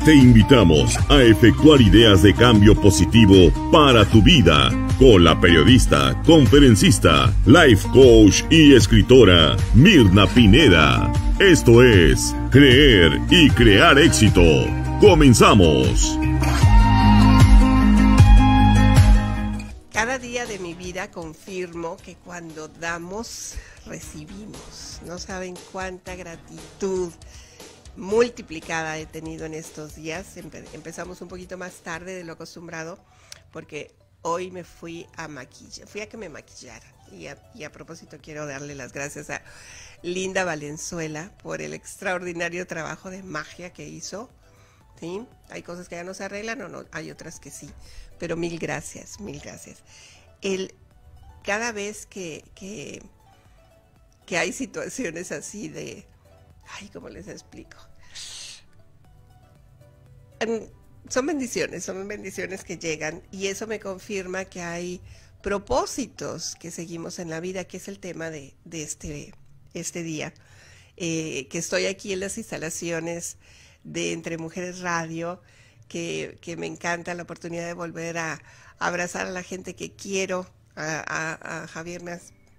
Te invitamos a efectuar ideas de cambio positivo para tu vida con la periodista, conferencista, life coach y escritora Mirna Pineda. Esto es Creer y Crear Éxito. ¡Comenzamos! Cada día de mi vida confirmo que cuando damos, recibimos. No saben cuánta gratitud multiplicada he tenido en estos días. Empezamos un poquito más tarde de lo acostumbrado porque hoy me fui a maquillar, fui a que me maquillaran. Y a propósito quiero darle las gracias a Linda Valenzuela por el extraordinario trabajo de magia que hizo. ¿Sí? Hay cosas que ya no se arreglan o no, hay otras que sí. Pero mil gracias, mil gracias. Cada vez que hay situaciones así de... Ay, ¿cómo les explico? Son bendiciones que llegan y eso me confirma que hay propósitos que seguimos en la vida, que es el tema de este día. Que estoy aquí en las instalaciones de Entre Mujeres Radio, que me encanta la oportunidad de volver a abrazar a la gente que quiero. A Javier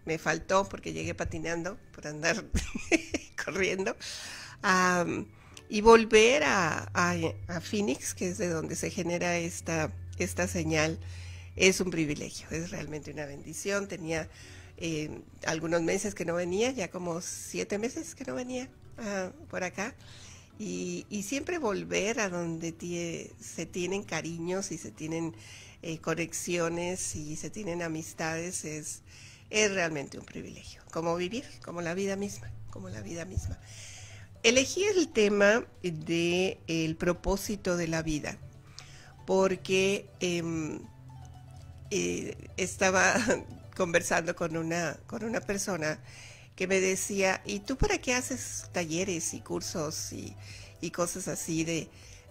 me faltó porque llegué patinando por andar corriendo. Y volver a Phoenix, que es de donde se genera esta señal, es un privilegio, es realmente una bendición. Tenía algunos meses que no venía, ya como 7 meses que no venía por acá. Y siempre volver a donde se tienen cariños y se tienen conexiones y se tienen amistades es realmente un privilegio, como vivir, como la vida misma. Elegí el tema del propósito de la vida porque estaba conversando con una persona que me decía, ¿y tú para qué haces talleres y cursos y cosas así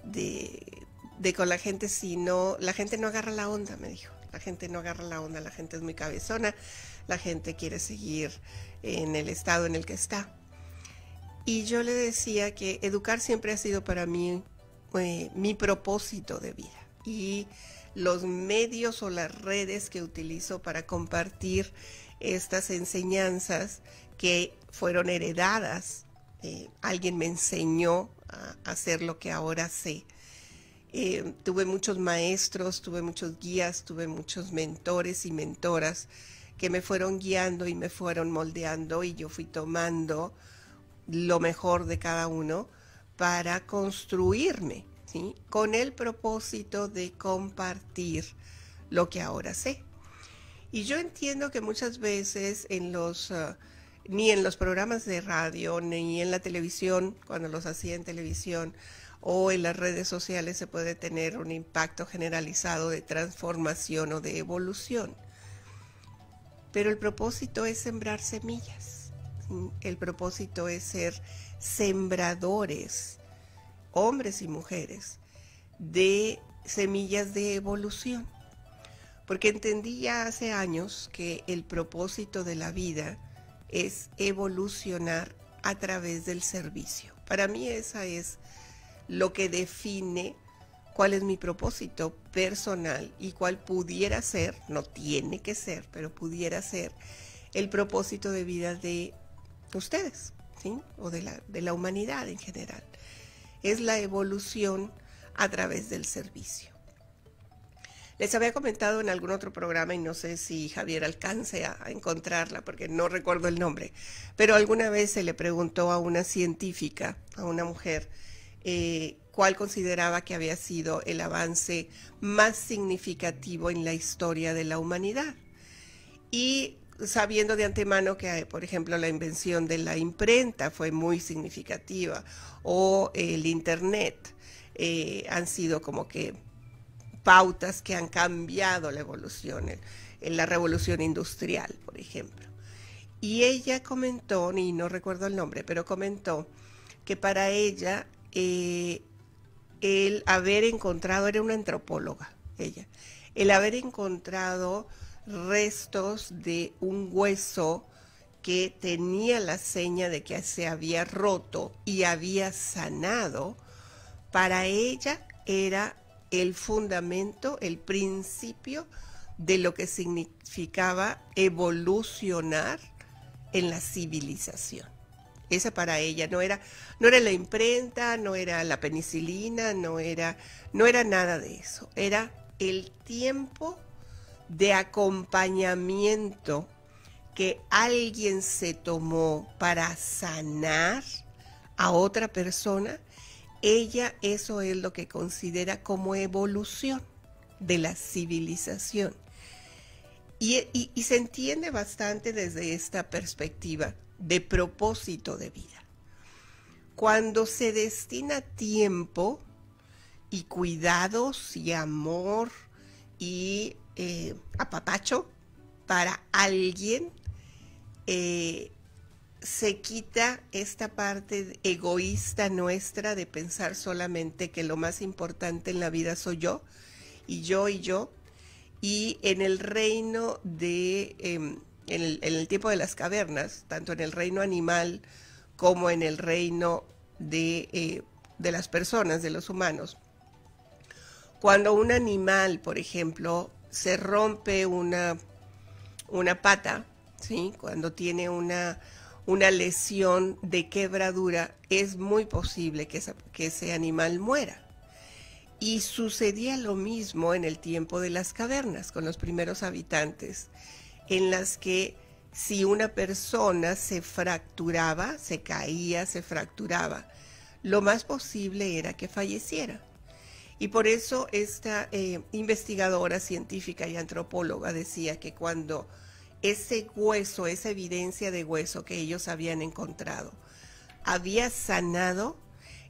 de con la gente si no, la gente no agarra la onda? Me dijo, la gente no agarra la onda, la gente es muy cabezona, la gente quiere seguir en el estado en el que está. Y yo le decía que educar siempre ha sido para mí mi propósito de vida y los medios o las redes que utilizo para compartir estas enseñanzas que fueron heredadas. Alguien me enseñó a hacer lo que ahora sé. Tuve muchos maestros, tuve muchos guías, tuve muchos mentores y mentoras que me fueron guiando y me fueron moldeando y yo fui tomando lo mejor de cada uno para construirme, ¿sí? Con el propósito de compartir lo que ahora sé. Y yo entiendo que muchas veces ni en los programas de radio, ni en la televisión, cuando los hacía en televisión, o en las redes sociales se puede tener un impacto generalizado de transformación o de evolución. Pero el propósito es sembrar semillas. El propósito es ser sembradores, hombres y mujeres, de semillas de evolución. Porque entendí ya hace años que el propósito de la vida es evolucionar a través del servicio. Para mí esa es lo que define cuál es mi propósito personal y cuál pudiera ser, no tiene que ser, pero pudiera ser el propósito de vida de ustedes, ¿sí? O de la humanidad en general. Es la evolución a través del servicio. Les había comentado en algún otro programa, y no sé si Javier alcance a encontrarla, porque no recuerdo el nombre, pero alguna vez se le preguntó a una científica, a una mujer, cuál consideraba que había sido el avance más significativo en la historia de la humanidad. Y sabiendo de antemano que, por ejemplo, la invención de la imprenta fue muy significativa, o el Internet, han sido como que pautas que han cambiado la evolución, en la revolución industrial, por ejemplo. Y ella comentó, y no recuerdo el nombre, pero comentó que para ella el haber encontrado, era una antropóloga, ella, el haber encontrado restos de un hueso que tenía la seña de que se había roto y había sanado, para ella era el fundamento, el principio de lo que significaba evolucionar en la civilización. Esa para ella no era la imprenta, no era la penicilina, no era nada de eso. Era el tiempo de acompañamiento que alguien se tomó para sanar a otra persona. Ella eso es lo que considera como evolución de la civilización. Y se entiende bastante desde esta perspectiva de propósito de vida. Cuando se destina tiempo y cuidados y amor y apapacho para alguien, se quita esta parte egoísta nuestra de pensar solamente que lo más importante en la vida soy yo, y yo, y yo. Y en el reino de, en el tiempo de las cavernas, tanto en el reino animal como en el reino de las personas, de los humanos, cuando un animal, por ejemplo, se rompe una pata, ¿sí? Cuando tiene una lesión de quebradura, es muy posible que ese animal muera. Y sucedía lo mismo en el tiempo de las cavernas, con los primeros habitantes, en las que si una persona se fracturaba, se caía, se fracturaba, lo más posible era que falleciera. Y por eso esta investigadora científica y antropóloga decía que cuando ese hueso, esa evidencia de hueso que ellos habían encontrado, había sanado,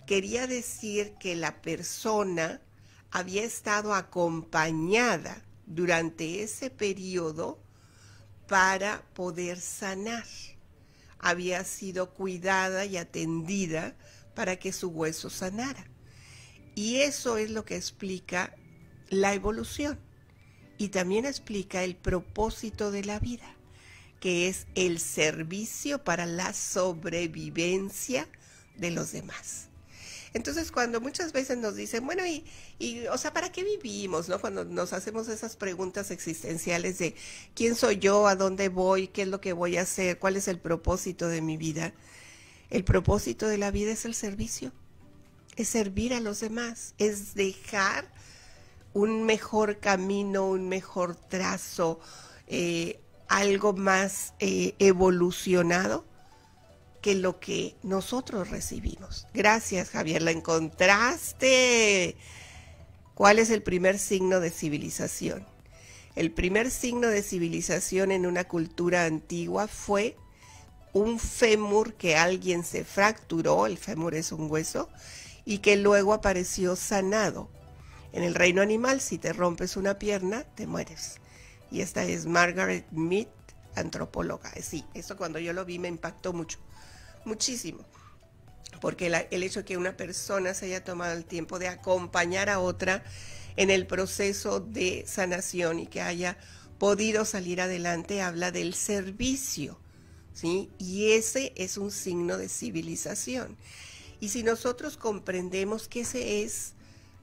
quería decir que la persona había estado acompañada durante ese periodo para poder sanar. Había sido cuidada y atendida para que su hueso sanara. Y eso es lo que explica la evolución. Y también explica el propósito de la vida, que es el servicio para la sobrevivencia de los demás. Entonces, cuando muchas veces nos dicen, bueno, o sea, ¿para qué vivimos? ¿No? Cuando nos hacemos esas preguntas existenciales de ¿quién soy yo? ¿A dónde voy? ¿Qué es lo que voy a hacer? ¿Cuál es el propósito de mi vida? El propósito de la vida es el servicio, es servir a los demás, es dejar un mejor camino, un mejor trazo, algo más evolucionado que lo que nosotros recibimos. Gracias, Javier, la encontraste. ¿Cuál es el primer signo de civilización? El primer signo de civilización en una cultura antigua fue un fémur que alguien se fracturó, el fémur es un hueso, y que luego apareció sanado. En el reino animal, si te rompes una pierna, te mueres. Y esta es Margaret Mead, antropóloga. Sí, eso cuando yo lo vi me impactó mucho. Muchísimo, porque el hecho de que una persona se haya tomado el tiempo de acompañar a otra en el proceso de sanación y que haya podido salir adelante habla del servicio, ¿sí? Y ese es un signo de civilización. Y si nosotros comprendemos que ese es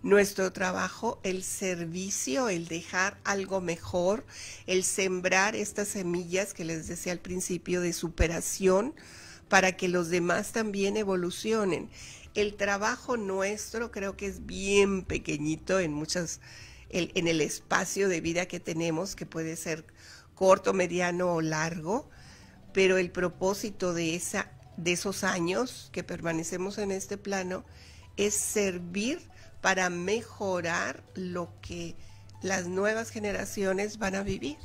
nuestro trabajo, el servicio, el dejar algo mejor, el sembrar estas semillas que les decía al principio de superación, para que los demás también evolucionen. El trabajo nuestro creo que es bien pequeñito en el espacio de vida que tenemos, que puede ser corto, mediano o largo, pero el propósito de esos años que permanecemos en este plano es servir para mejorar lo que las nuevas generaciones van a vivir.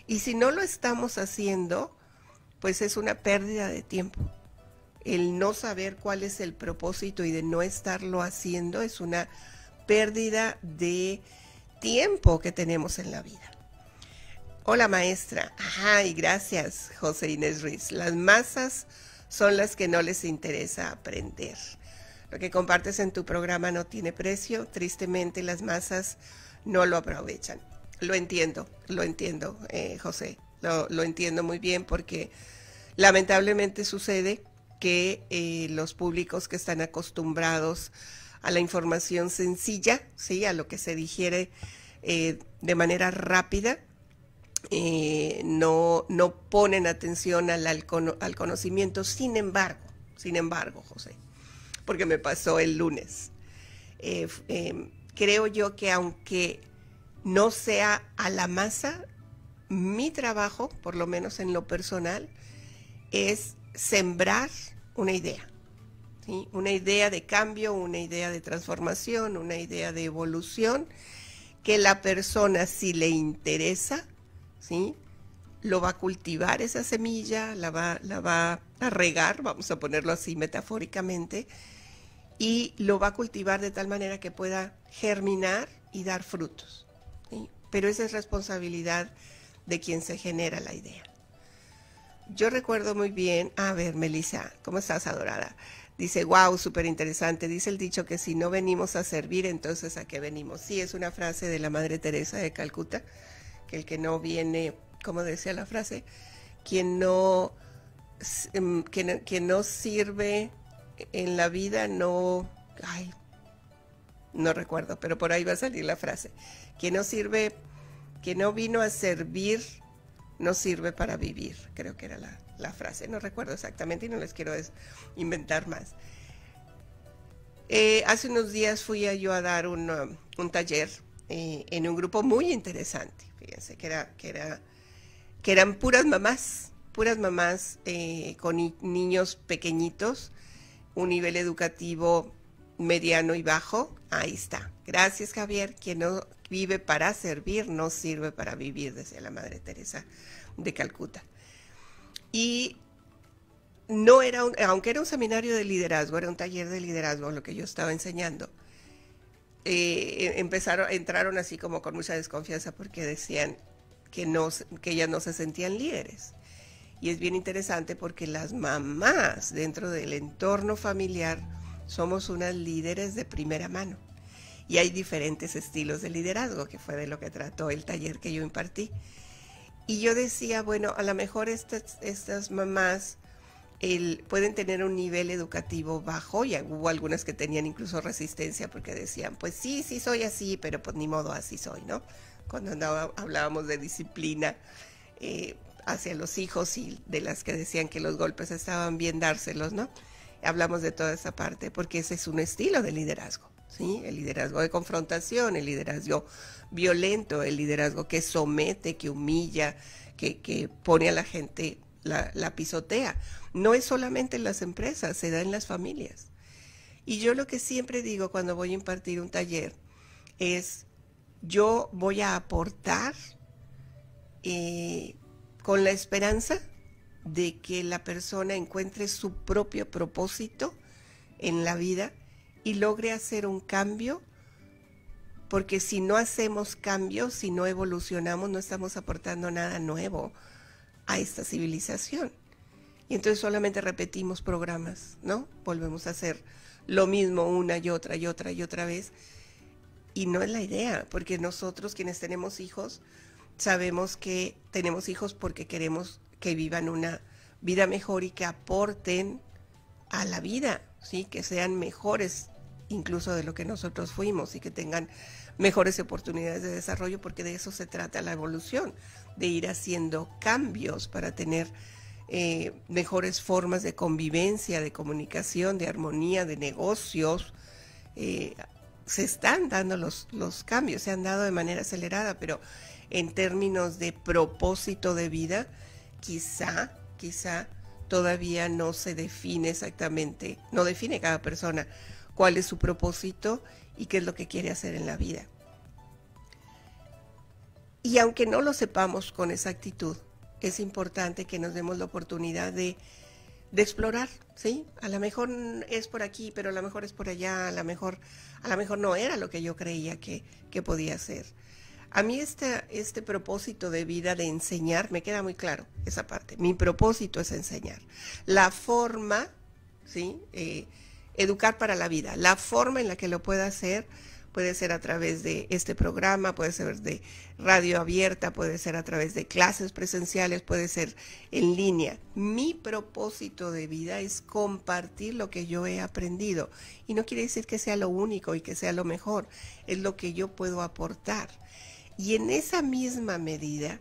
Y si no lo estamos haciendo, pues es una pérdida de tiempo. El no saber cuál es el propósito y de no estarlo haciendo es una pérdida de tiempo que tenemos en la vida. Hola, maestra. Ajá, y gracias, José Inés Ruiz. Las masas son las que no les interesa aprender. Lo que compartes en tu programa no tiene precio. Tristemente, las masas no lo aprovechan. Lo entiendo, José. Lo entiendo muy bien porque lamentablemente sucede que los públicos que están acostumbrados a la información sencilla, ¿sí? A lo que se digiere de manera rápida. No ponen atención al conocimiento. Sin embargo, José, porque me pasó el lunes, creo yo que aunque no sea a la masa, mi trabajo, por lo menos en lo personal, es sembrar una idea, ¿sí? Una idea de cambio, una idea de transformación, una idea de evolución, que la persona, si le interesa, ¿sí?, lo va a cultivar esa semilla, la va a regar, vamos a ponerlo así metafóricamente, y lo va a cultivar de tal manera que pueda germinar y dar frutos, ¿sí? Pero esa es responsabilidad de quien se genera la idea. Yo recuerdo muy bien, a ver, Melissa, ¿cómo estás, adorada? Dice, wow, súper interesante. Dice el dicho que si no venimos a servir, entonces ¿a qué venimos? Sí, es una frase de la Madre Teresa de Calcuta, que el que no viene, ¿cómo decía la frase? Quien no sirve en la vida no recuerdo, pero por ahí va a salir la frase. Quien no vino a servir, no sirve para vivir. Creo que era la frase, no recuerdo exactamente y no les quiero inventar más. Hace unos días fui yo a dar un taller en un grupo muy interesante. Fíjense que eran puras mamás con niños pequeñitos, un nivel educativo mediano y bajo. Ahí está. Gracias, Javier. Quien no vive para servir, no sirve para vivir, decía la Madre Teresa de Calcuta. Y no era aunque era un seminario de liderazgo, era un taller de liderazgo lo que yo estaba enseñando. Entraron así como con mucha desconfianza porque decían que ellas no se sentían líderes. Y es bien interesante porque las mamás dentro del entorno familiar somos unas líderes de primera mano. Y hay diferentes estilos de liderazgo, que fue de lo que trató el taller que yo impartí. Y yo decía, bueno, a lo mejor estas mamás pueden tener un nivel educativo bajo, y hubo algunas que tenían incluso resistencia porque decían, pues sí soy así, pero pues ni modo, así soy, ¿no? Cuando hablábamos de disciplina hacia los hijos y de las que decían que los golpes estaban bien dárselos, ¿no? Hablamos de toda esa parte porque ese es un estilo de liderazgo, ¿sí? El liderazgo de confrontación, el liderazgo violento, el liderazgo que somete, que humilla, que pone a la gente, la pisotea. No es solamente en las empresas, se da en las familias. Y yo lo que siempre digo cuando voy a impartir un taller es, yo voy a aportar con la esperanza de que la persona encuentre su propio propósito en la vida y logre hacer un cambio, porque si no hacemos cambios, si no evolucionamos, no estamos aportando nada nuevo a esta civilización. Y entonces solamente repetimos programas, ¿no? Volvemos a hacer lo mismo una y otra y otra y otra vez. Y no es la idea, porque nosotros quienes tenemos hijos, sabemos que tenemos hijos porque queremos que vivan una vida mejor y que aporten a la vida, ¿sí? Que sean mejores incluso de lo que nosotros fuimos y que tengan mejores oportunidades de desarrollo, porque de eso se trata la evolución, de ir haciendo cambios para tener mejores formas de convivencia, de comunicación, de armonía, de negocios. Se están dando los cambios, se han dado de manera acelerada, pero en términos de propósito de vida, quizá todavía no se define exactamente, no define cada persona cuál es su propósito y qué es lo que quiere hacer en la vida. Y aunque no lo sepamos con exactitud, es importante que nos demos la oportunidad de explorar, ¿sí? A lo mejor es por aquí, pero a lo mejor es por allá, a lo mejor no era lo que yo creía que podía ser. A mí este propósito de vida de enseñar, me queda muy claro esa parte. Mi propósito es enseñar. La forma, ¿sí? Educar para la vida. La forma en la que lo pueda hacer puede ser a través de este programa, puede ser de radio abierta, puede ser a través de clases presenciales, puede ser en línea. Mi propósito de vida es compartir lo que yo he aprendido. Y no quiere decir que sea lo único y que sea lo mejor, es lo que yo puedo aportar. Y en esa misma medida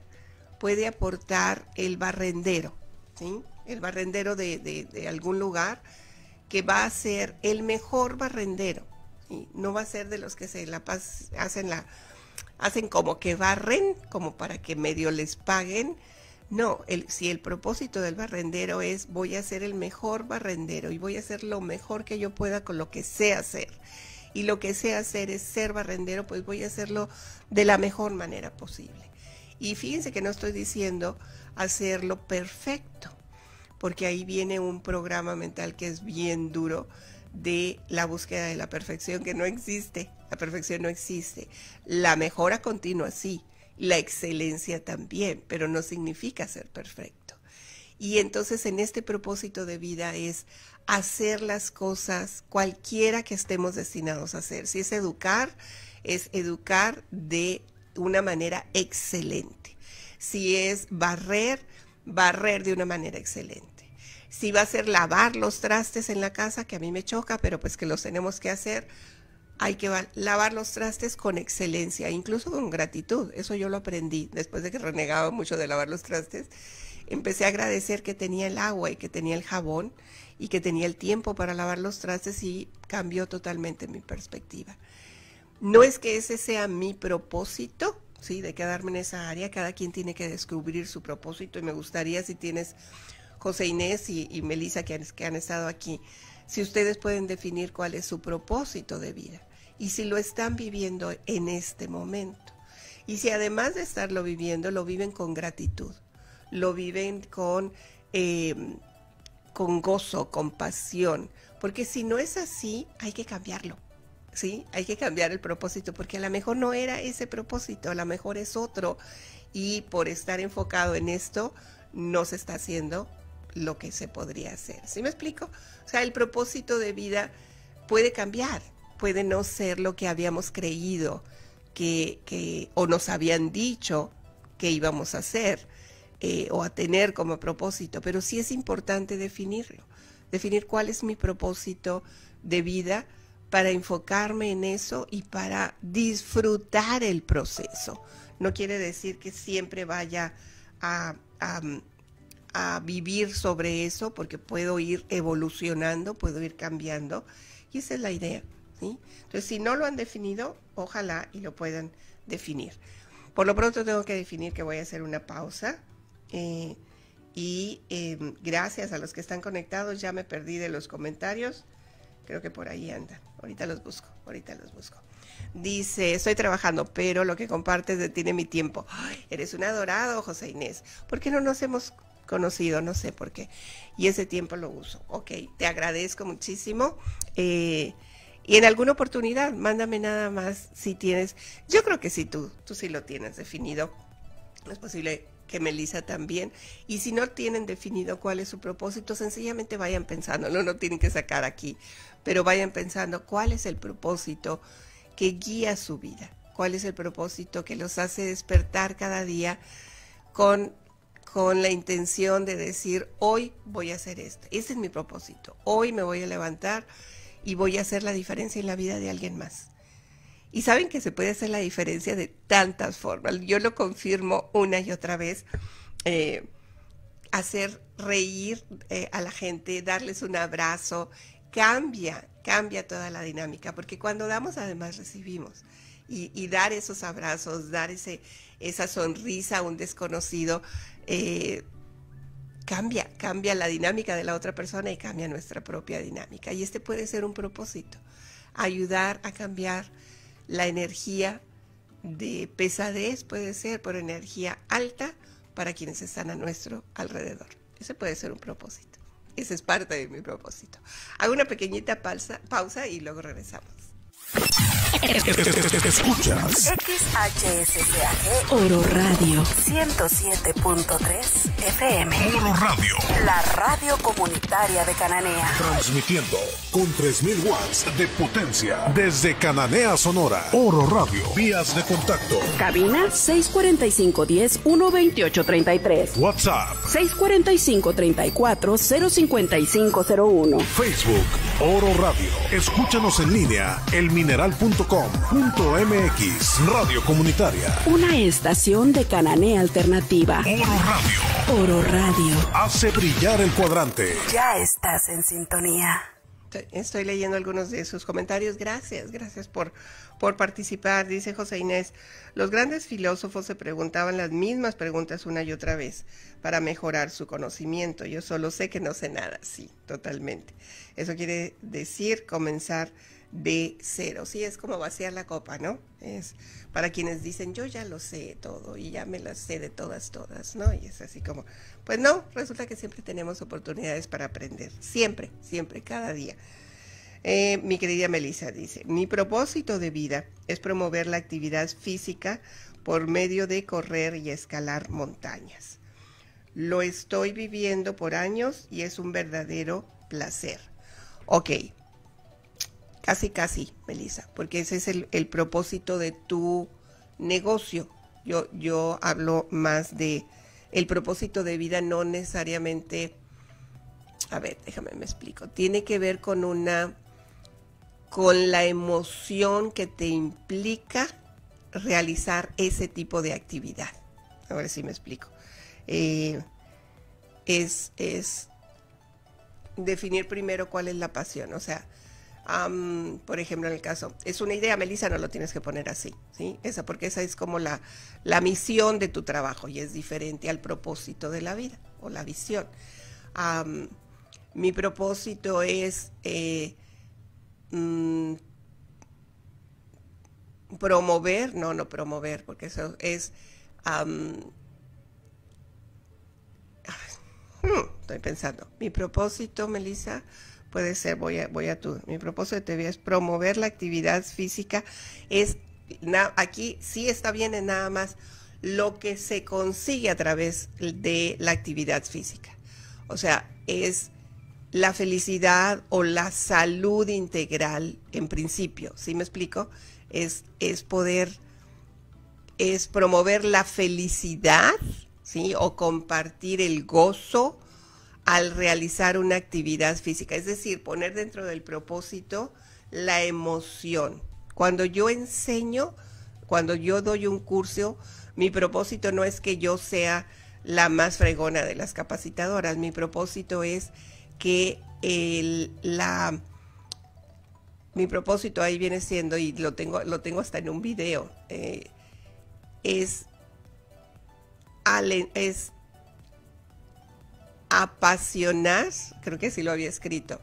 puede aportar el barrendero, ¿sí? El barrendero de algún lugar, que va a ser el mejor barrendero, ¿sí? No va a ser de los que hacen como que barren, como para que medio les paguen. No, si el propósito del barrendero es voy a ser el mejor barrendero y voy a hacer lo mejor que yo pueda con lo que sé hacer. Y lo que sé hacer es ser barrendero, pues voy a hacerlo de la mejor manera posible. Y fíjense que no estoy diciendo hacerlo perfecto, porque ahí viene un programa mental que es bien duro de la búsqueda de la perfección, que no existe. La perfección no existe. La mejora continua sí, la excelencia también, pero no significa ser perfecto. Y entonces en este propósito de vida es hacer las cosas cualquiera que estemos destinados a hacer. Si es educar de una manera excelente. Si es barrer de una manera excelente. Si va a ser lavar los trastes en la casa, que a mí me choca, pero pues que los tenemos que hacer, hay que lavar los trastes con excelencia, incluso con gratitud. Eso yo lo aprendí después de que renegaba mucho de lavar los trastes. Empecé a agradecer que tenía el agua y que tenía el jabón y que tenía el tiempo para lavar los trastes, y cambió totalmente mi perspectiva. No es que ese sea mi propósito, ¿sí?, de quedarme en esa área. Cada quien tiene que descubrir su propósito, y me gustaría, si tienes José Inés y Melissa que han estado aquí, si ustedes pueden definir cuál es su propósito de vida y si lo están viviendo en este momento. Y si además de estarlo viviendo, lo viven con gratitud, lo viven con gozo, con pasión, porque si no es así, hay que cambiarlo, ¿sí? Hay que cambiar el propósito, porque a lo mejor no era ese propósito, a lo mejor es otro, y por estar enfocado en esto, no se está haciendo lo que se podría hacer. ¿Sí me explico? O sea, el propósito de vida puede cambiar, puede no ser lo que habíamos creído o nos habían dicho que íbamos a hacer o a tener como propósito, pero sí es importante definirlo, definir cuál es mi propósito de vida para enfocarme en eso y para disfrutar el proceso. No quiere decir que siempre vaya a vivir sobre eso, porque puedo ir evolucionando, puedo ir cambiando, y esa es la idea, ¿sí? Entonces, si no lo han definido, ojalá y lo puedan definir. Por lo pronto tengo que definir que voy a hacer una pausa, gracias a los que están conectados. Ya me perdí de los comentarios, creo que por ahí andan, ahorita los busco. Dice, estoy trabajando, pero lo que compartes detiene mi tiempo. Ay, eres un adorado, José Inés. ¿Por qué no nos hemos conocido? No sé por qué. Y ese tiempo lo uso. Ok, te agradezco muchísimo. Y en alguna oportunidad, mándame nada más si tienes. Yo creo que sí, tú sí lo tienes definido. Es posible que Melissa también. Y si no tienen definido cuál es su propósito, sencillamente vayan pensando. No tienen que sacar aquí, pero vayan pensando cuál es el propósito que guía su vida. Cuál es el propósito que los hace despertar cada día con la intención de decir, hoy voy a hacer esto. Ese es mi propósito. Hoy me voy a levantar y voy a hacer la diferencia en la vida de alguien más. Y saben que se puede hacer la diferencia de tantas formas. Yo lo confirmo una y otra vez. Hacer reír a la gente, darles un abrazo, cambia toda la dinámica, porque cuando damos además recibimos. Y dar esos abrazos, dar esa sonrisa a un desconocido, cambia la dinámica de la otra persona y cambia nuestra propia dinámica. Y este puede ser un propósito, ayudar a cambiar la energía de pesadez, puede ser por energía alta para quienes están a nuestro alrededor. Ese puede ser un propósito. Ese es parte de mi propósito. Hago una pequeñita pausa y luego regresamos. Escuchas XHSCAG Oro Radio 107.3 FM. Oro Radio, la radio comunitaria de Cananea. transmitiendo con 3000 watts de potencia desde Cananea, Sonora. Oro Radio, vías de contacto. Cabina 645-10-128-33. WhatsApp 645-34-05501. Facebook, Oro Radio. Escúchanos en línea, elmineral.com.mx. Radio Comunitaria. Una estación de Cananea Alternativa. Oro Radio. Oro Radio. Hace brillar el cuadrante. Ya estás en sintonía. Estoy leyendo algunos de sus comentarios. Gracias por participar. Dice José Inés, los grandes filósofos se preguntaban las mismas preguntas una y otra vez para mejorar su conocimiento. Yo solo sé que no sé nada. Sí, totalmente. Eso quiere decir comenzar de cero. Sí, es como vaciar la copa, ¿no? Es para quienes dicen, yo ya lo sé todo y ya me las sé de todas, ¿no? Y es así como, pues no, resulta que siempre tenemos oportunidades para aprender. Siempre, cada día. Mi querida Melissa dice, mi propósito de vida es promover la actividad física por medio de correr y escalar montañas. Lo estoy viviendo por años y es un verdadero placer. Ok. Casi, Melissa, porque ese es el propósito de tu negocio. Yo hablo más de el propósito de vida, no necesariamente, a ver, déjame me explico. Tiene que ver con la emoción que te implica realizar ese tipo de actividad. A ver si me explico. Es definir primero cuál es la pasión, o sea, por ejemplo, en el caso, es una idea, Melissa, no lo tienes que poner así, ¿sí? Porque esa es como la misión de tu trabajo y es diferente al propósito de la vida o la visión. Mi propósito es promover, no promover, porque eso es... estoy pensando, mi propósito, Melissa... Puede ser, mi propósito de vida es promover la actividad física. Aquí sí está bien en nada más lo que se consigue a través de la actividad física. O sea, es la felicidad o la salud integral en principio. ¿Sí me explico? Es promover la felicidad, ¿sí? O compartir el gozo al realizar una actividad física, es decir, poner dentro del propósito la emoción. Cuando yo enseño, cuando yo doy un curso, mi propósito no es que yo sea la más fregona de las capacitadoras, mi propósito es que mi propósito ahí viene siendo, y lo tengo hasta en un video, es apasionar, creo que sí lo había escrito,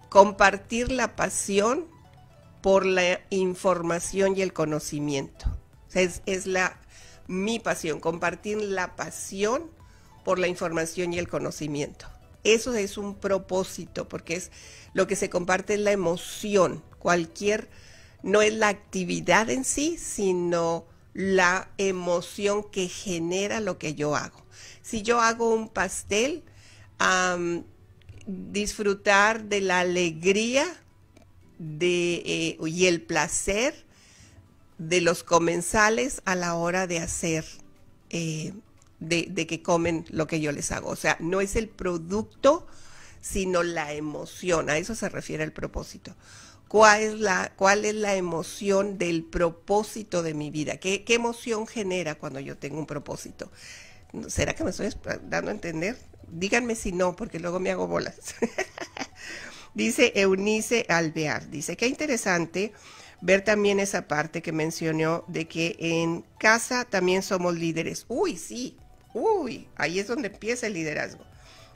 compartir la pasión por la información y el conocimiento. O sea, es mi pasión, compartir la pasión por la información y el conocimiento. Eso es un propósito, porque es lo que se comparte, es la emoción. No es la actividad en sí, sino la emoción que genera lo que yo hago. Si yo hago un pastel, disfrutar de la alegría y el placer de los comensales a la hora de hacer, de que comen lo que yo les hago. O sea, no es el producto, sino la emoción. A eso se refiere el propósito. ¿Cuál es la emoción del propósito de mi vida? ¿Qué emoción genera cuando yo tengo un propósito? ¿Será que me estoy dando a entender? Díganme si no, porque luego me hago bolas. Dice Eunice Alvear, dice, qué interesante ver también esa parte que mencionó de que en casa también somos líderes. Uy, sí, ahí es donde empieza el liderazgo.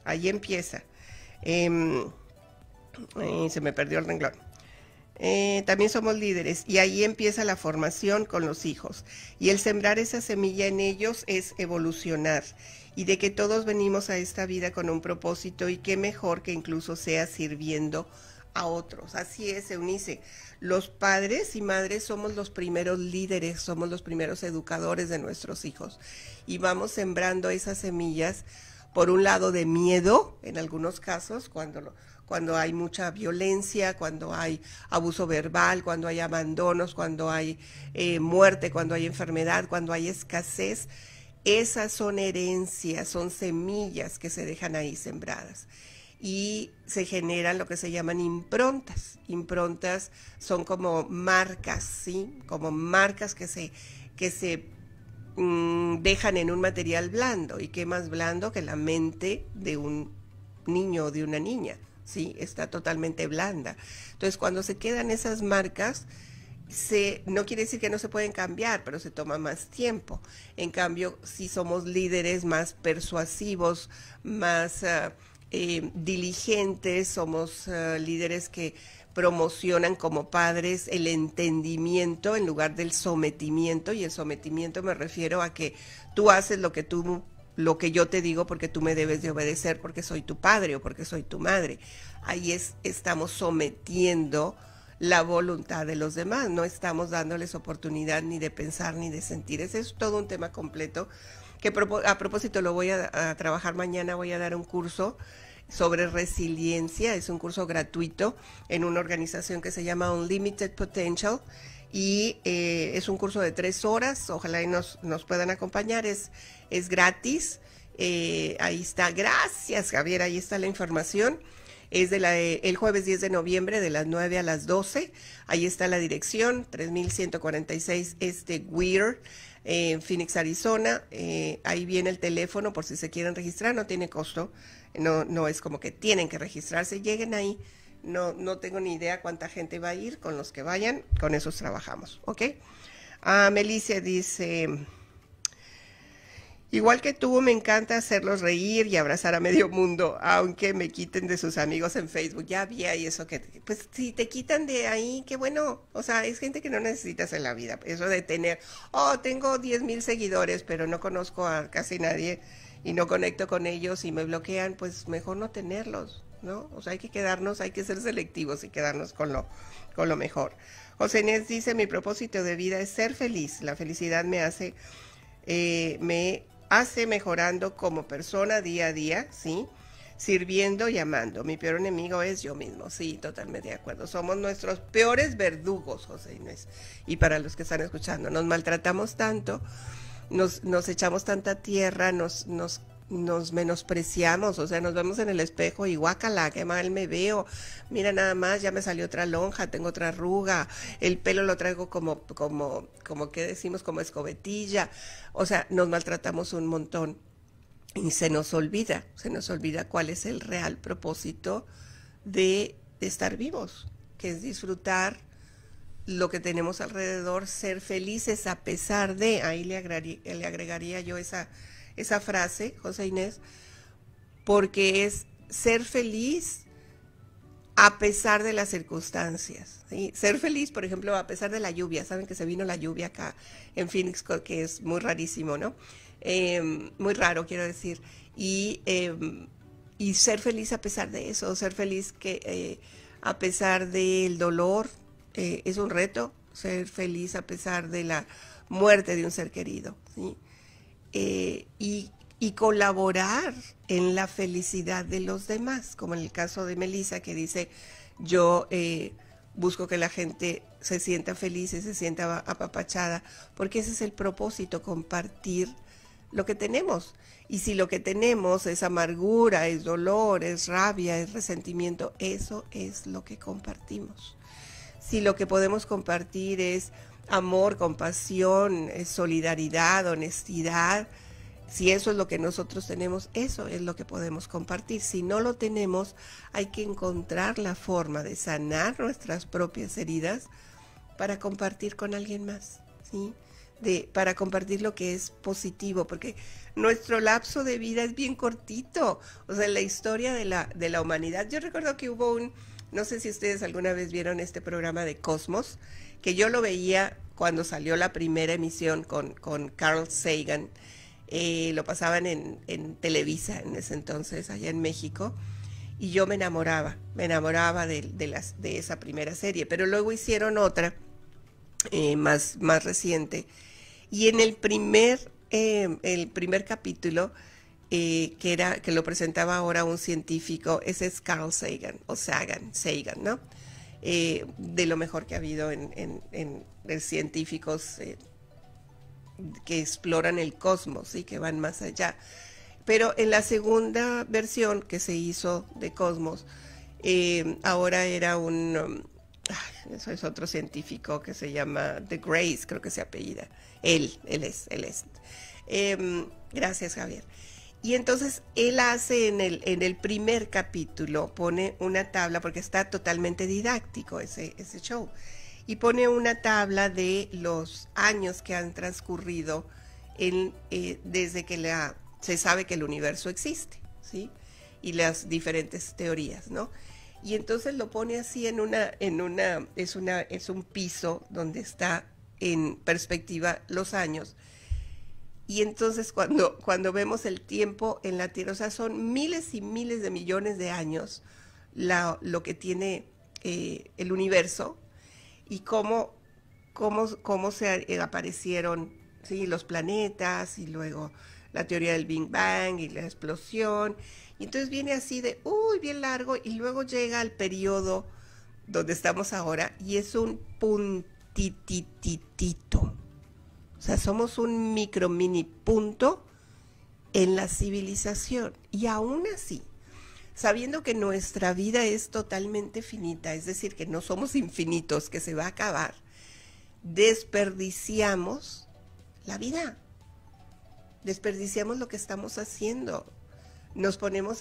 Ahí empieza. Se me perdió el renglón. También somos líderes y ahí empieza la formación con los hijos, y el sembrar esa semilla en ellos es evolucionar, y de que todos venimos a esta vida con un propósito, y qué mejor que incluso sea sirviendo a otros. Así es, Eunice. Los padres y madres somos los primeros líderes, somos los primeros educadores de nuestros hijos. Y vamos sembrando esas semillas, por un lado de miedo, en algunos casos, cuando hay mucha violencia, cuando hay abuso verbal, cuando hay abandonos, cuando hay muerte, cuando hay enfermedad, cuando hay escasez. Esas son herencias, son semillas que se dejan ahí sembradas. Y se generan lo que se llaman improntas. Improntas son como marcas, ¿sí? Como marcas que se dejan en un material blando. ¿Y qué más blando que la mente de un niño o de una niña? ¿Sí? Está totalmente blanda. Entonces, cuando se quedan esas marcas, no quiere decir que no se pueden cambiar, pero se toma más tiempo. En cambio, si somos líderes más persuasivos, más diligentes, somos líderes que promocionan como padres el entendimiento en lugar del sometimiento, y el sometimiento me refiero a que tú haces lo que yo te digo porque tú me debes de obedecer porque soy tu padre o porque soy tu madre. Ahí estamos sometiendo la voluntad de los demás, no estamos dándoles oportunidad ni de pensar ni de sentir. Ese es todo un tema completo que a propósito lo voy a trabajar mañana. Voy a dar un curso sobre resiliencia, es un curso gratuito en una organización que se llama Unlimited Potential, y es un curso de 3 horas, ojalá y nos puedan acompañar, es gratis, ahí está, gracias Javier, ahí está la información. Es el jueves 10 de noviembre de las 9 a las 12, ahí está la dirección, 3146 Weir, en Phoenix, Arizona. Ahí viene el teléfono por si se quieren registrar, no tiene costo, no es como que tienen que registrarse, lleguen ahí, no tengo ni idea cuánta gente va a ir, con los que vayan, con esos trabajamos, ¿ok? Melissa dice, igual que tú, me encanta hacerlos reír y abrazar a medio mundo, aunque me quiten de sus amigos en Facebook. Ya vi ahí eso que, pues si te quitan de ahí, qué bueno. O sea, es gente que no necesitas en la vida. Eso de tener, tengo 10,000 seguidores, pero no conozco a casi nadie y no conecto con ellos y me bloquean, pues mejor no tenerlos, ¿no? O sea, hay que ser selectivos y quedarnos con lo mejor. José Inés dice, mi propósito de vida es ser feliz. La felicidad me hace mejorando como persona día a día, ¿sí? Sirviendo y amando. Mi peor enemigo es yo mismo. Sí, totalmente de acuerdo. Somos nuestros peores verdugos, José Inés. Y para los que están escuchando, nos maltratamos tanto, nos echamos tanta tierra, nos menospreciamos, o sea, nos vemos en el espejo y guácala, qué mal me veo, mira nada más, ya me salió otra lonja, tengo otra arruga, el pelo lo traigo como que decimos, como escobetilla. O sea, nos maltratamos un montón y se nos olvida cuál es el real propósito de estar vivos, que es disfrutar lo que tenemos alrededor, ser felices a pesar de, ahí le agregaría yo esa frase, José Inés, porque es ser feliz a pesar de las circunstancias, ¿sí? Ser feliz, por ejemplo, a pesar de la lluvia. Saben que se vino la lluvia acá en Phoenix, que es muy rarísimo, ¿no? Muy raro, quiero decir. Y ser feliz a pesar de eso, ser feliz a pesar del dolor, es un reto, ser feliz a pesar de la muerte de un ser querido, ¿sí? Y colaborar en la felicidad de los demás, como en el caso de Melissa, que dice, yo busco que la gente se sienta feliz y se sienta apapachada, porque ese es el propósito, compartir lo que tenemos. Y si lo que tenemos es amargura, es dolor, es rabia, es resentimiento, eso es lo que compartimos. Si lo que podemos compartir es amor, compasión, solidaridad, honestidad, si eso es lo que nosotros tenemos, eso es lo que podemos compartir. Si no lo tenemos, hay que encontrar la forma de sanar nuestras propias heridas para compartir con alguien más, ¿sí? Para compartir lo que es positivo, porque nuestro lapso de vida es bien cortito. O sea, la historia de la humanidad. Yo recuerdo que hubo no sé si ustedes alguna vez vieron este programa de Cosmos, que yo lo veía cuando salió la primera emisión con Carl Sagan. Lo pasaban en Televisa en ese entonces, allá en México. y yo me enamoraba de esa primera serie, pero luego hicieron otra más reciente, y en el primer capítulo, que lo presentaba ahora un científico, ese es Carl Sagan, o Sagan, ¿no? De lo mejor que ha habido en científicos que exploran el cosmos y que van más allá. Pero en la segunda versión que se hizo de Cosmos, ahora era eso es otro científico que se llama De Grace, creo que se apellida. Él es. Gracias, Javier. Y entonces él hace en el primer capítulo, pone una tabla, porque está totalmente didáctico ese show, y pone una tabla de los años que han transcurrido desde que se sabe que el universo existe, ¿sí? Y las diferentes teorías, ¿no? Y entonces lo pone así es un piso donde está en perspectiva los años. Y entonces cuando vemos el tiempo en la Tierra, o sea, son miles y miles de millones de años lo que tiene el universo, y cómo se aparecieron, ¿sí? Los planetas, y luego la teoría del Big Bang y la explosión. Y entonces viene así bien largo, y luego llega al periodo donde estamos ahora, y es un puntititito. O sea, somos un mini punto en la civilización. Y aún así, sabiendo que nuestra vida es totalmente finita, es decir, que no somos infinitos, que se va a acabar, desperdiciamos la vida. Desperdiciamos lo que estamos haciendo. Nos ponemos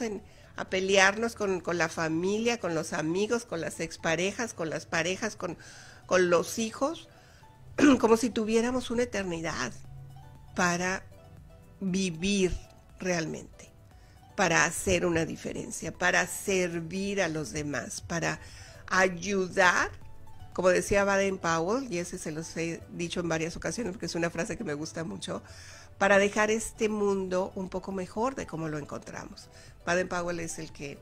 a pelearnos con la familia, con los amigos, con las exparejas, con las parejas, con los hijos, como si tuviéramos una eternidad para vivir realmente, para hacer una diferencia, para servir a los demás, para ayudar, como decía Baden-Powell, y ese se los he dicho en varias ocasiones porque es una frase que me gusta mucho, para dejar este mundo un poco mejor de cómo lo encontramos. Baden-Powell es el que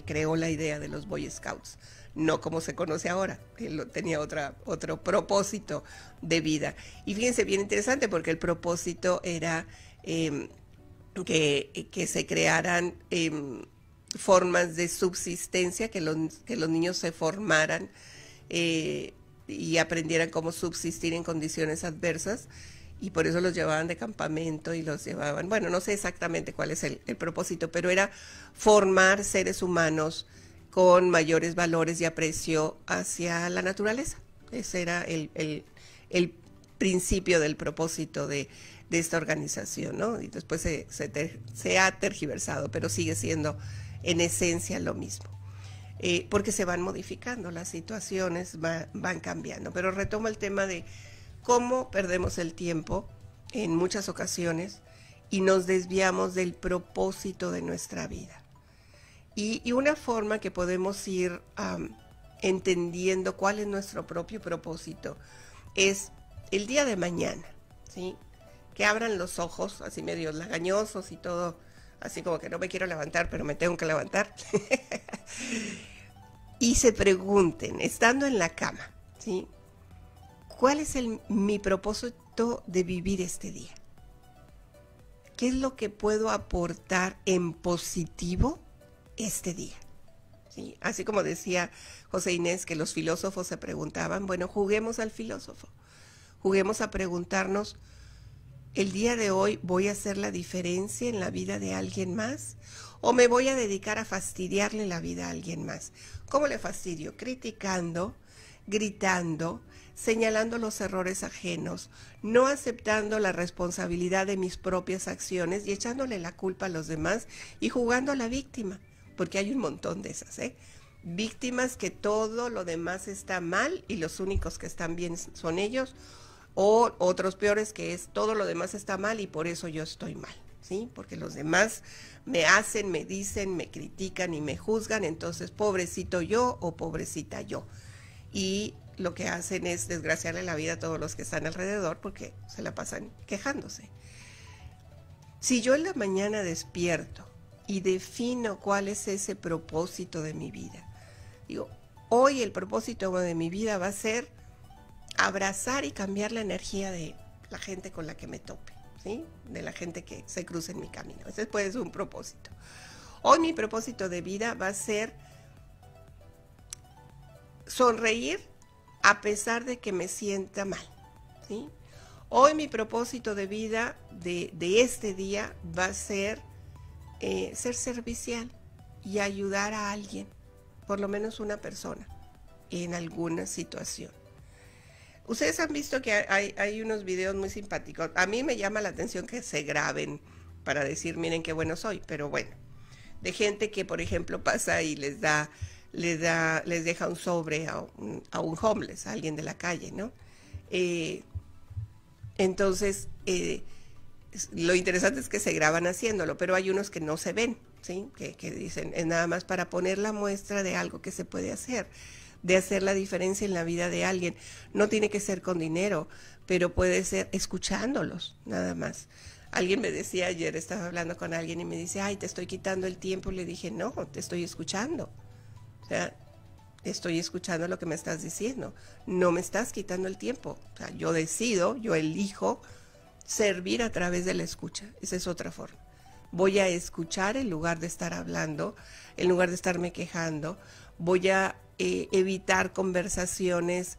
creó la idea de los Boy Scouts, no como se conoce ahora. Él tenía otro propósito de vida. Y fíjense, bien interesante, porque el propósito era que se crearan formas de subsistencia, que los niños se formaran y aprendieran cómo subsistir en condiciones adversas. Y por eso los llevaban de campamento y los llevaban, bueno, no sé exactamente cuál es el propósito, pero era formar seres humanos con mayores valores y aprecio hacia la naturaleza. Ese era el principio del propósito de esta organización, ¿no? Y después se ha tergiversado, pero sigue siendo en esencia lo mismo. Porque se van modificando, las situaciones van cambiando. Pero retomo el tema de cómo perdemos el tiempo en muchas ocasiones y nos desviamos del propósito de nuestra vida. Y una forma que podemos ir entendiendo cuál es nuestro propio propósito es el día de mañana, ¿sí? Que abran los ojos, así medio lagañosos y todo, así como que no me quiero levantar, pero me tengo que levantar. Y se pregunten, estando en la cama, ¿sí? ¿Cuál es mi propósito de vivir este día? ¿Qué es lo que puedo aportar en positivo este día? ¿Sí? Así como decía José Inés, que los filósofos se preguntaban, bueno, juguemos al filósofo. Juguemos a preguntarnos, ¿el día de hoy voy a hacer la diferencia en la vida de alguien más? ¿O me voy a dedicar a fastidiarle la vida a alguien más? ¿Cómo le fastidio? Criticando, gritando, señalando los errores ajenos, no aceptando la responsabilidad de mis propias acciones y echándole la culpa a los demás y jugando a la víctima, porque hay un montón de esas, víctimas que todo lo demás está mal y los únicos que están bien son ellos, o otros peores que es todo lo demás está mal y por eso yo estoy mal, ¿sí? Porque los demás me hacen, me dicen, me critican y me juzgan, entonces pobrecito yo o pobrecita yo. Y lo que hacen es desgraciarle la vida a todos los que están alrededor porque se la pasan quejándose. Si yo en la mañana despierto y defino cuál es ese propósito de mi vida. Digo, hoy el propósito de mi vida va a ser abrazar y cambiar la energía de la gente con la que me tope, ¿sí? De la gente que se cruce en mi camino. Ese puede ser un propósito. Hoy mi propósito de vida va a ser sonreír a pesar de que me sienta mal, ¿sí? Hoy mi propósito de vida de este día va a ser ser servicial y ayudar a alguien, por lo menos una persona, en alguna situación. Ustedes han visto que hay unos videos muy simpáticos. A mí me llama la atención que se graben para decir, miren qué bueno soy, pero bueno, de gente que, por ejemplo, pasa y les deja un sobre a un homeless, a alguien de la calle, ¿no? Entonces, lo interesante es que se graban haciéndolo, pero hay unos que no se ven, ¿sí? Que dicen, es nada más para poner la muestra de algo que se puede hacer, de hacer la diferencia en la vida de alguien. No tiene que ser con dinero, pero puede ser escuchándolos, nada más. Alguien me decía ayer, estaba hablando con alguien y me dice, ay, te estoy quitando el tiempo. Le dije, no, te estoy escuchando. O sea, estoy escuchando lo que me estás diciendo. No me estás quitando el tiempo. O sea, yo decido, yo elijo servir a través de la escucha. Esa es otra forma. Voy a escuchar en lugar de estar hablando, en lugar de estarme quejando. Voy a evitar conversaciones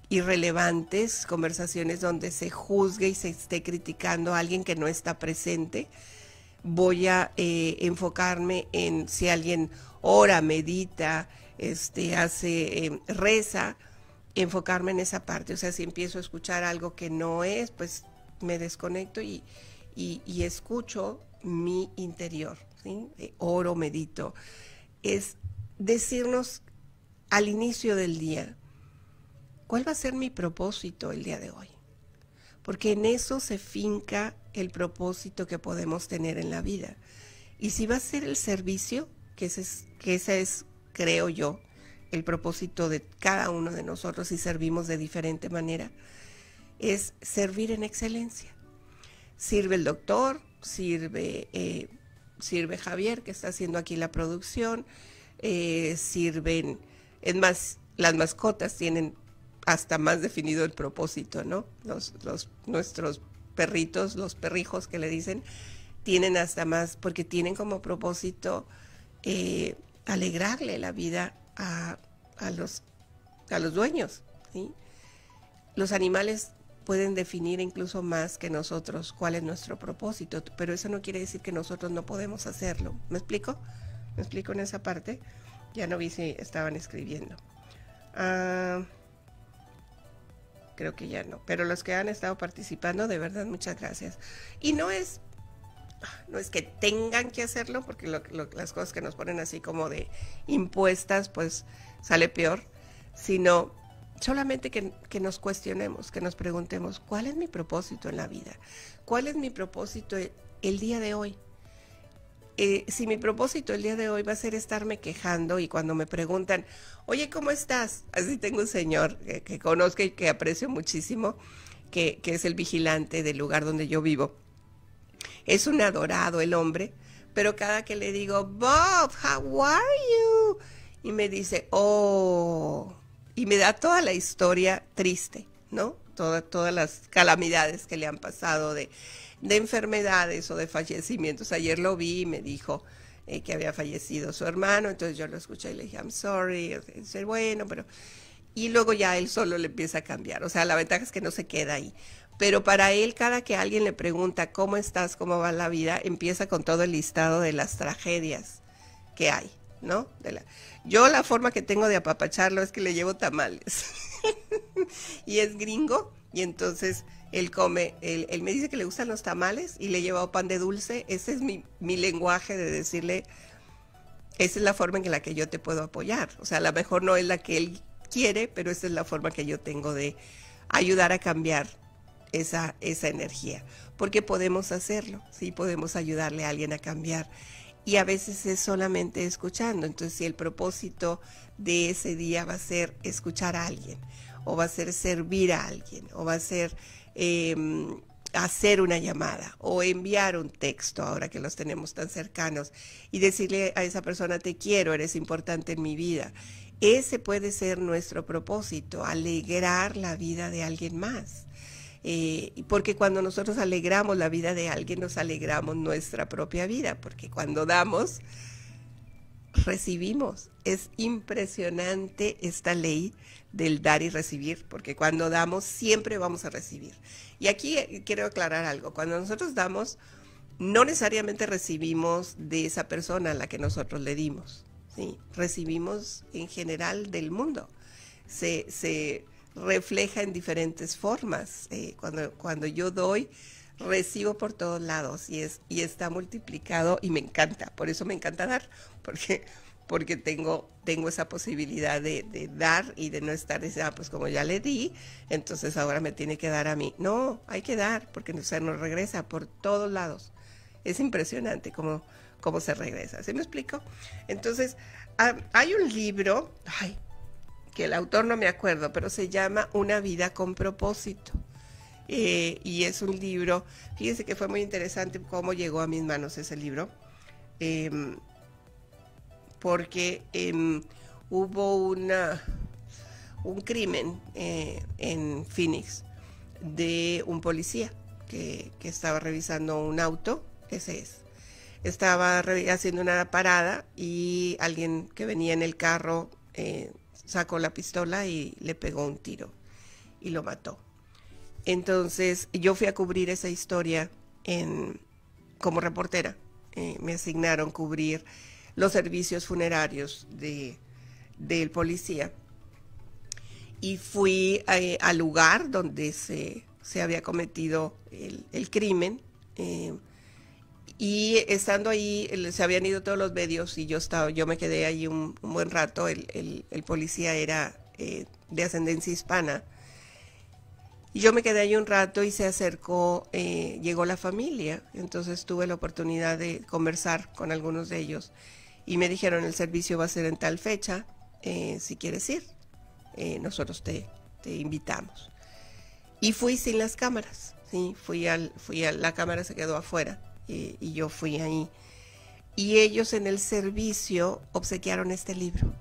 irrelevantes, conversaciones donde se juzgue y se esté criticando a alguien que no está presente. Voy a enfocarme en si alguien ora, medita, reza, enfocarme en esa parte. O sea, si empiezo a escuchar algo que no es, pues me desconecto y escucho mi interior, ¿sí? Oro, medito. Es decirnos al inicio del día, ¿cuál va a ser mi propósito el día de hoy? Porque en eso se finca el propósito que podemos tener en la vida. Y si va a ser el servicio, que ese es, creo yo, el propósito de cada uno de nosotros, si servimos de diferente manera, es servir en excelencia. Sirve el doctor, sirve Javier, que está haciendo aquí la producción, sirven, es más, las mascotas tienen hasta más definido el propósito, ¿no? Nuestros perritos, los perrijos que le dicen, tienen hasta más, porque tienen como propósito alegrarle la vida a los dueños, ¿sí? Los animales pueden definir incluso más que nosotros cuál es nuestro propósito, pero eso no quiere decir que nosotros no podemos hacerlo. ¿Me explico? ¿Me explico en esa parte? Ya no vi si estaban escribiendo. Creo que ya no, pero los que han estado participando, de verdad, muchas gracias. Y no es que tengan que hacerlo, porque las cosas que nos ponen así como de impuestas, pues sale peor, sino solamente que nos cuestionemos, que nos preguntemos, ¿cuál es mi propósito en la vida? ¿Cuál es mi propósito el día de hoy? Si mi propósito el día de hoy va a ser estarme quejando y cuando me preguntan, oye, ¿cómo estás? Así tengo un señor que conozco y que aprecio muchísimo, que es el vigilante del lugar donde yo vivo. Es un adorado el hombre, pero cada que le digo, Bob, how are you? Y me dice, oh, y me da toda la historia triste, ¿no? Todas las calamidades que le han pasado de enfermedades o de fallecimientos. Ayer lo vi y me dijo que había fallecido su hermano, entonces yo lo escuché y le dije, I'm sorry, dice, bueno, pero... Y luego ya él solo le empieza a cambiar, o sea, la ventaja es que no se queda ahí. Pero para él, cada que alguien le pregunta, ¿cómo estás? ¿Cómo va la vida? Empieza con todo el listado de las tragedias que hay, ¿no? Yo la forma que tengo de apapacharlo es que le llevo tamales. Y es gringo, y entonces... Él me dice que le gustan los tamales y le he llevado pan de dulce. Ese es mi lenguaje de decirle, esa es la forma en la que yo te puedo apoyar. O sea, a lo mejor no es la que él quiere, pero esa es la forma que yo tengo de ayudar a cambiar esa energía. Porque podemos hacerlo, sí, podemos ayudarle a alguien a cambiar. Y a veces es solamente escuchando. Entonces, si el propósito de ese día va a ser escuchar a alguien, o va a ser servir a alguien, o va a ser hacer una llamada o enviar un texto, ahora que los tenemos tan cercanos, y decirle a esa persona, te quiero, eres importante en mi vida. Ese puede ser nuestro propósito, alegrar la vida de alguien más. Porque cuando nosotros alegramos la vida de alguien, nos alegramos nuestra propia vida, porque cuando damos, recibimos. Es impresionante esta ley del dar y recibir, porque cuando damos siempre vamos a recibir. Y aquí quiero aclarar algo, cuando nosotros damos, no necesariamente recibimos de esa persona a la que nosotros le dimos, ¿sí? Recibimos en general del mundo. Se refleja en diferentes formas. Cuando yo doy, recibo por todos lados y está multiplicado y me encanta. Por eso me encanta dar, porque tengo esa posibilidad de dar y de no estar diciendo, pues como ya le di, entonces ahora me tiene que dar a mí. No, hay que dar, porque se nos regresa por todos lados. Es impresionante cómo se regresa. ¿Sí me explico? Entonces, hay un libro, que el autor no me acuerdo, pero se llama Una vida con propósito. Y es un libro, fíjense que fue muy interesante cómo llegó a mis manos ese libro, porque hubo un crimen en Phoenix de un policía que estaba revisando un auto, estaba haciendo una parada y alguien que venía en el carro sacó la pistola y le pegó un tiro y lo mató. Entonces yo fui a cubrir esa historia como reportera. Me asignaron cubrir los servicios funerarios del policía y fui al lugar donde se había cometido el crimen, y estando ahí se habían ido todos los medios y yo me quedé ahí un buen rato. El policía era de ascendencia hispana y yo me quedé ahí un rato y se acercó, llegó la familia, entonces tuve la oportunidad de conversar con algunos de ellos y me dijeron, el servicio va a ser en tal fecha, si quieres ir, nosotros te invitamos. Y fui sin las cámaras, ¿sí? La cámara se quedó afuera. Y yo fui ahí. Y ellos en el servicio obsequiaron este libro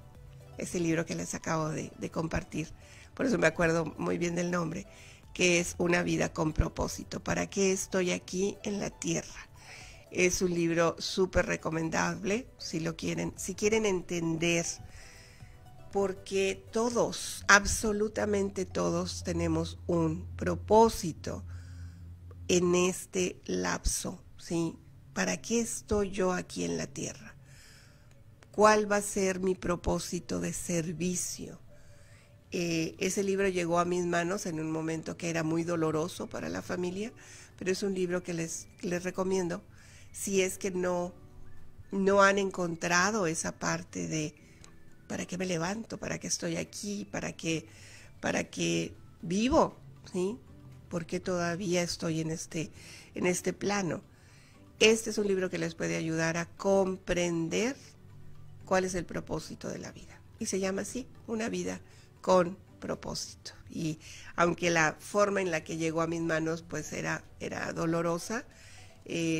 que les acabo de compartir. Por eso me acuerdo muy bien del nombre, que es Una vida con propósito. ¿Para qué estoy aquí en la tierra? Es un libro súper recomendable, si quieren entender, porque todos, absolutamente todos, tenemos un propósito en este lapso. ¿Sí? ¿Para qué estoy yo aquí en la tierra? ¿Cuál va a ser mi propósito de servicio? Ese libro llegó a mis manos en un momento que era muy doloroso para la familia, pero es un libro que les recomiendo si es que no han encontrado esa parte de ¿para qué me levanto? ¿Para qué estoy aquí? ¿Para qué vivo? ¿Sí? ¿Por qué todavía estoy en este plano? Este es un libro que les puede ayudar a comprender cuál es el propósito de la vida. Y se llama así, Una vida con propósito. Y aunque la forma en la que llegó a mis manos pues era dolorosa,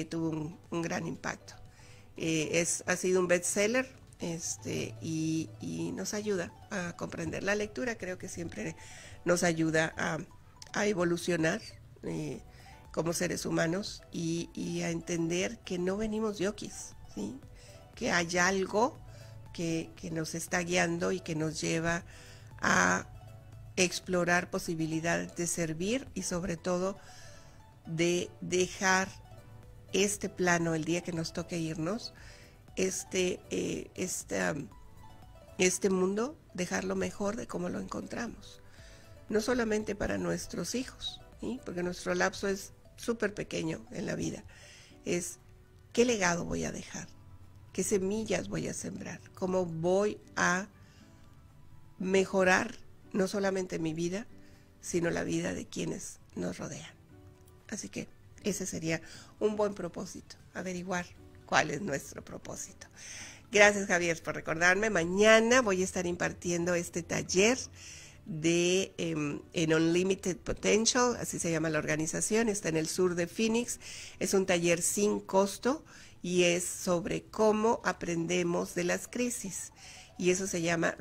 tuvo un gran impacto. Ha sido un bestseller, y nos ayuda a comprender. La lectura creo que siempre nos ayuda a evolucionar como seres humanos y a entender que no venimos yokis, ¿sí? Que hay algo que nos está guiando y que nos lleva a explorar posibilidades de servir y sobre todo de dejar este plano el día que nos toque irnos, este mundo, dejarlo mejor de como lo encontramos. No solamente para nuestros hijos, ¿sí? Porque nuestro lapso es súper pequeño en la vida. Es qué legado voy a dejar, qué semillas voy a sembrar, cómo voy a mejorar no solamente mi vida, sino la vida de quienes nos rodean. Así que ese sería un buen propósito, averiguar cuál es nuestro propósito. Gracias, Javier, por recordarme. Mañana voy a estar impartiendo este taller en Unlimited Potential, así se llama la organización, está en el sur de Phoenix. Es un taller sin costo y es sobre cómo aprendemos de las crisis. Y eso se llama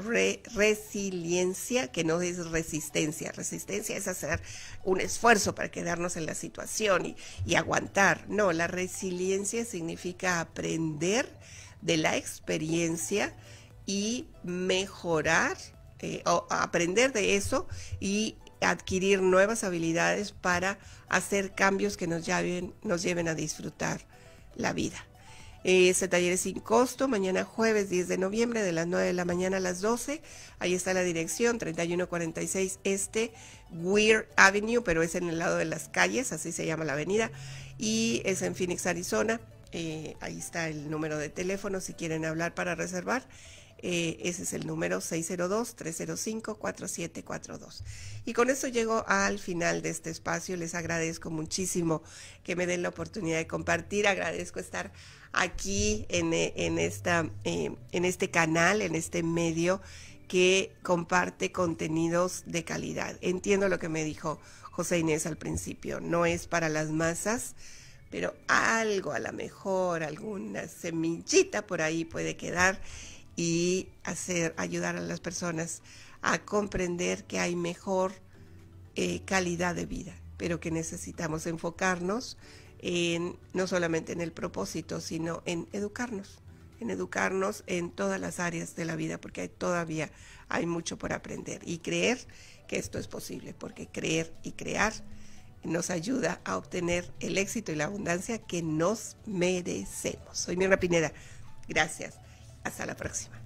resiliencia, que no es resistencia. Resistencia es hacer un esfuerzo para quedarnos en la situación y aguantar. No, la resiliencia significa aprender de la experiencia y mejorar, o aprender de eso y adquirir nuevas habilidades para hacer cambios que nos lleven a disfrutar la vida. Ese taller es sin costo, mañana jueves 10 de noviembre de las 9 de la mañana a las 12. Ahí está la dirección, 3146 Weir Avenue, pero es en el lado de las calles, así se llama la avenida, y es en Phoenix, Arizona. Ahí está el número de teléfono si quieren hablar para reservar. Ese es el número 602-305-4742. Y con esto llego al final de este espacio. Les agradezco muchísimo que me den la oportunidad de compartir. Agradezco estar aquí en este canal, en este medio que comparte contenidos de calidad. Entiendo lo que me dijo José Inés al principio. No es para las masas, pero algo, a lo mejor, alguna semillita por ahí puede quedar y ayudar a las personas a comprender que hay mejor calidad de vida, pero que necesitamos enfocarnos no solamente en el propósito, sino en educarnos en todas las áreas de la vida, porque todavía hay mucho por aprender y creer que esto es posible, porque creer y crear nos ayuda a obtener el éxito y la abundancia que nos merecemos. Soy Mirna Pineda. Gracias. Hasta la próxima.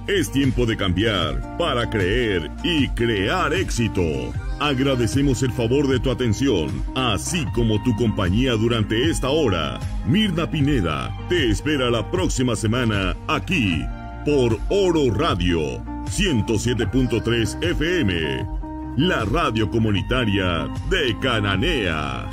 Es tiempo de cambiar para creer y crear éxito. Agradecemos el favor de tu atención, así como tu compañía durante esta hora. Mirna Pineda te espera la próxima semana aquí por Oro Radio 107.3 FM, la radio comunitaria de Cananea.